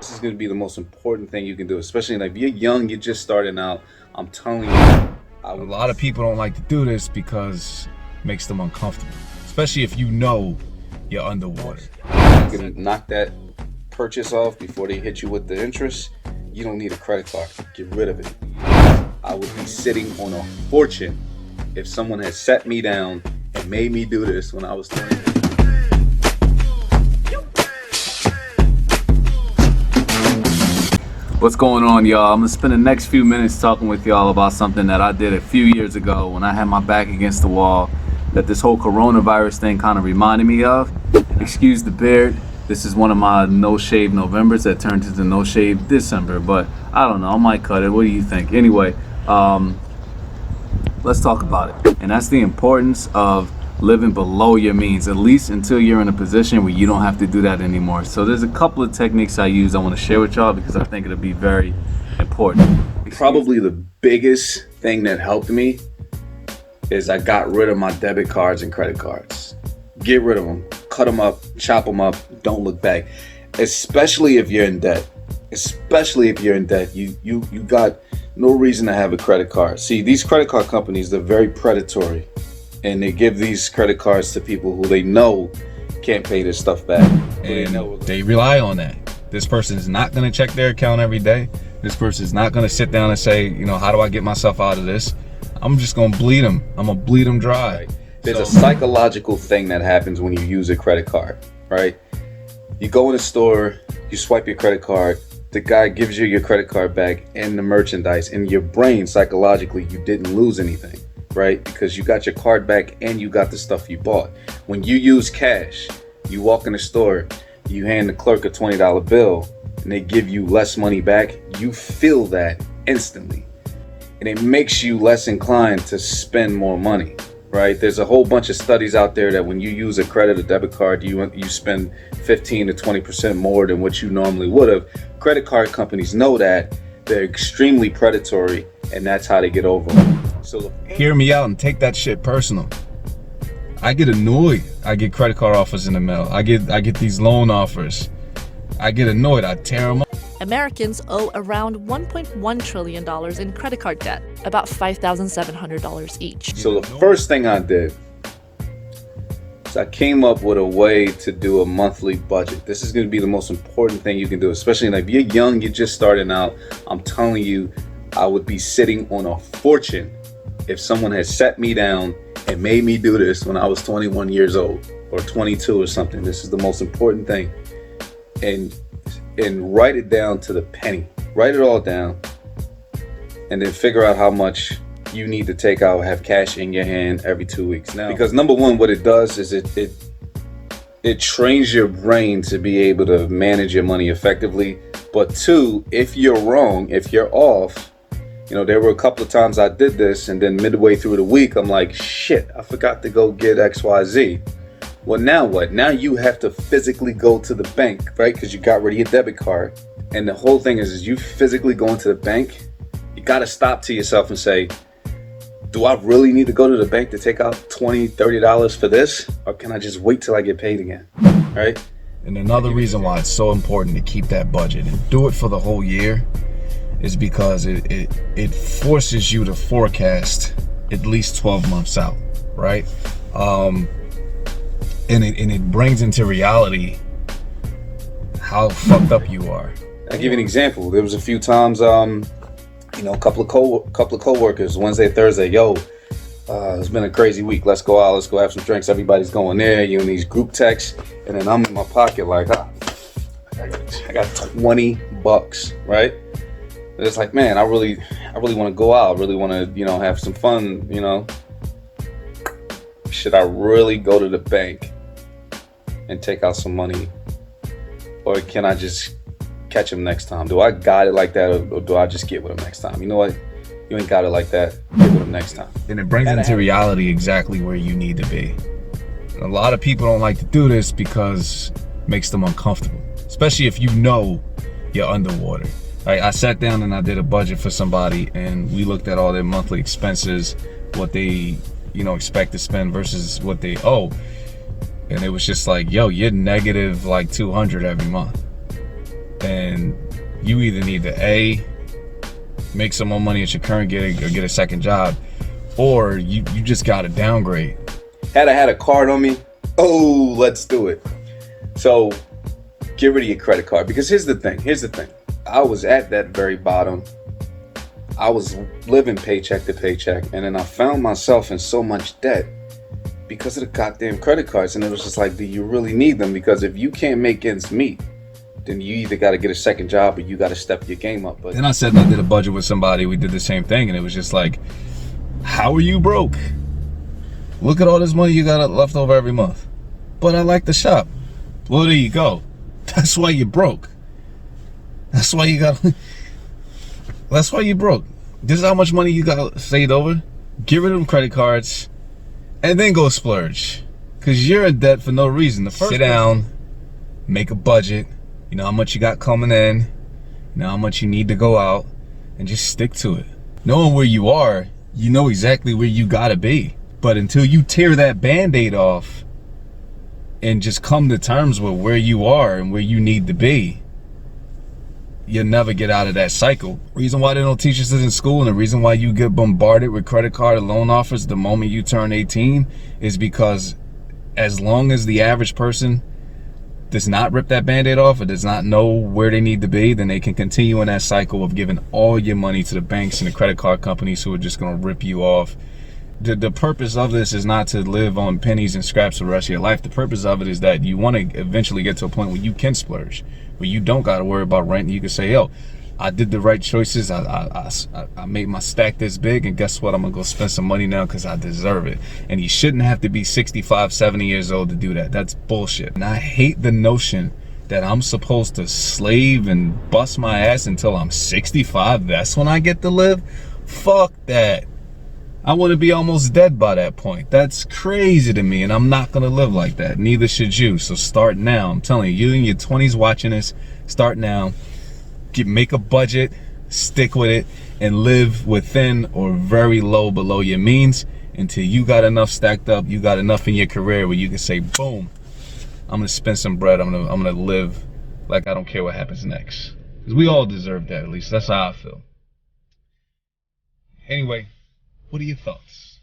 This is going to be the most important thing you can do, especially like if you're young, you're just starting out. I'm telling you, A lot of people don't like to do this because it makes them uncomfortable, especially if you know you're underwater. you can knock that purchase off before they hit you with the interest. You don't need a credit card. Get rid of it. I would be sitting on a fortune if someone had sat me down and made me do this when I was 20. What's going on, y'all? I'm gonna spend the next few minutes talking with y'all about something that I did a few years ago when I had my back against the wall that this whole coronavirus thing kind of reminded me of. Excuse the beard. This is one of my no shave Novembers that turned into no shave December, but I don't know, I might cut it. What do you think? Anyway, let's talk about it. And that's the importance of living below your means, at least until you're in a position where you don't have to do that anymore. So there's a couple of techniques I use I want to share with y'all because I think it'll be very important. Probably the biggest thing that helped me is I got rid of my debit cards and credit cards. Get rid of them, cut them up, chop them up, don't look back. Especially if you're in debt. Especially if you're in debt, you got no reason to have a credit card. See, these credit card companies, they're very predatory. And they give these credit cards to people who they know can't pay their stuff back. And they rely on that. This person is not going to check their account every day. This person is not going to sit down and say, you know, how do I get myself out of this? I'm just going to bleed them. I'm going to bleed them dry. There's a psychological thing that happens when you use a credit card, right? You go in a store, you swipe your credit card, the guy gives you your credit card back and the merchandise. In your brain, psychologically, you didn't lose anything. Right? Because you got your card back and you got the stuff you bought. When you use cash, you walk in the store, you hand the clerk a $20 bill and they give you less money back, you feel that instantly. And it makes you less inclined to spend more money, right? There's a whole bunch of studies out there that when you use a credit or debit card, you spend 15 to 20% more than what you normally would have. Credit card companies know that. They're extremely predatory and that's how they get over them. So hear me out and take that shit personal. I get annoyed. I get credit card offers in the mail. I get these loan offers. I get annoyed. I tear them up. Americans owe around $1.1 trillion in credit card debt, about $5,700 each. So the first thing I did is I came up with a way to do a monthly budget. This is going to be the most important thing you can do, especially if you're young, you're just starting out. I'm telling you, I would be sitting on a fortune if someone had sat me down and made me do this when I was 21 years old or 22 or something. This is the most important thing. And write it down to the penny. Write it all down and then figure out how much you need to take out, have cash in your hand every 2 weeks. Now, because number one, what it does is it trains your brain to be able to manage your money effectively. But two, if you're wrong, if you're off, you know, there were a couple of times I did this and then midway through the week, I'm like, shit, I forgot to go get XYZ. Well, now what? Now you have to physically go to the bank, right? Because you got rid of your debit card. And the whole thing is you physically going to the bank, you got to stop to yourself and say, do I really need to go to the bank to take out $20, $30 for this? Or can I just wait till I get paid again, right? And another reason why it's so important to keep that budget and do it for the whole year is because it forces you to forecast at least 12 months out, right? And it brings into reality how fucked up you are. I'll give you an example. There was a few times, you know, a couple of coworkers, Wednesday, Thursday, it's been a crazy week. Let's go out. Let's go have some drinks. Everybody's going there. You in these group texts, and then I'm in my pocket like, I got $20, right? And it's like, man, I really want to go out. I really want to, you know, have some fun. You know, should I really go to the bank and take out some money, or can I just catch him next time? Do I got it like that, or do I just get with him next time? You know what? You ain't got it like that. Get with him next time. And it brings into reality exactly where you need to be. And a lot of people don't like to do this because it makes them uncomfortable, especially if you know you're underwater. I sat down and I did a budget for somebody, and we looked at all their monthly expenses, what they, you know, expect to spend versus what they owe. And it was just like, yo, you're negative like 200 every month. and you either need to A, make some more money at your current gig or get a second job, or you just gotta downgrade. Had I had a card on me, oh, let's do it. So get rid of your credit card, because here's the thing. I was at that very bottom. I was living paycheck to paycheck, and then I found myself in so much debt because of the goddamn credit cards. And it was just like, do you really need them? Because if you can't make ends meet, then you either got to get a second job or you got to step your game up. But then I said I did a budget with somebody. We did the same thing, and it was just like, how are you broke? Look at all this money you got left over every month. But I like to shop. Well, there you go. That's why you're broke. That's why you got. That's why you're broke. This is how much money you got saved over. Get rid of them credit cards, and then go splurge. Cause you're in debt for no reason. Sit down, make a budget. You know how much you got coming in. You know how much you need to go out, and just stick to it. Knowing where you are, you know exactly where you gotta be. But until you tear that Band-Aid off and just come to terms with where you are and where you need to be, you'll never get out of that cycle. Reason why they don't teach us this in school, and the reason why you get bombarded with credit card and loan offers the moment you turn 18 is because as long as the average person does not rip that Band-Aid off or does not know where they need to be, then they can continue in that cycle of giving all your money to the banks and the credit card companies who are just going to rip you off. The purpose of this is not to live on pennies and scraps for the rest of your life. The purpose of it is that you want to eventually get to a point where you can splurge, where you don't got to worry about rent. You can say, yo, I did the right choices. I made my stack this big, and guess what? I'm going to go spend some money now because I deserve it. And you shouldn't have to be 65, 70 years old to do that. That's bullshit. And I hate the notion that I'm supposed to slave and bust my ass until I'm 65. That's when I get to live. Fuck that. I want to be almost dead by that point. That's crazy to me, and I'm not going to live like that. Neither should you. So start now. I'm telling you, you in your 20s watching this, start now. Make a budget, stick with it, and live within or very low below your means until you got enough stacked up, you got enough in your career where you can say, boom, I'm going to spend some bread. I'm going to live like I don't care what happens next. Because we all deserve that, at least. That's how I feel. Anyway. What are your thoughts?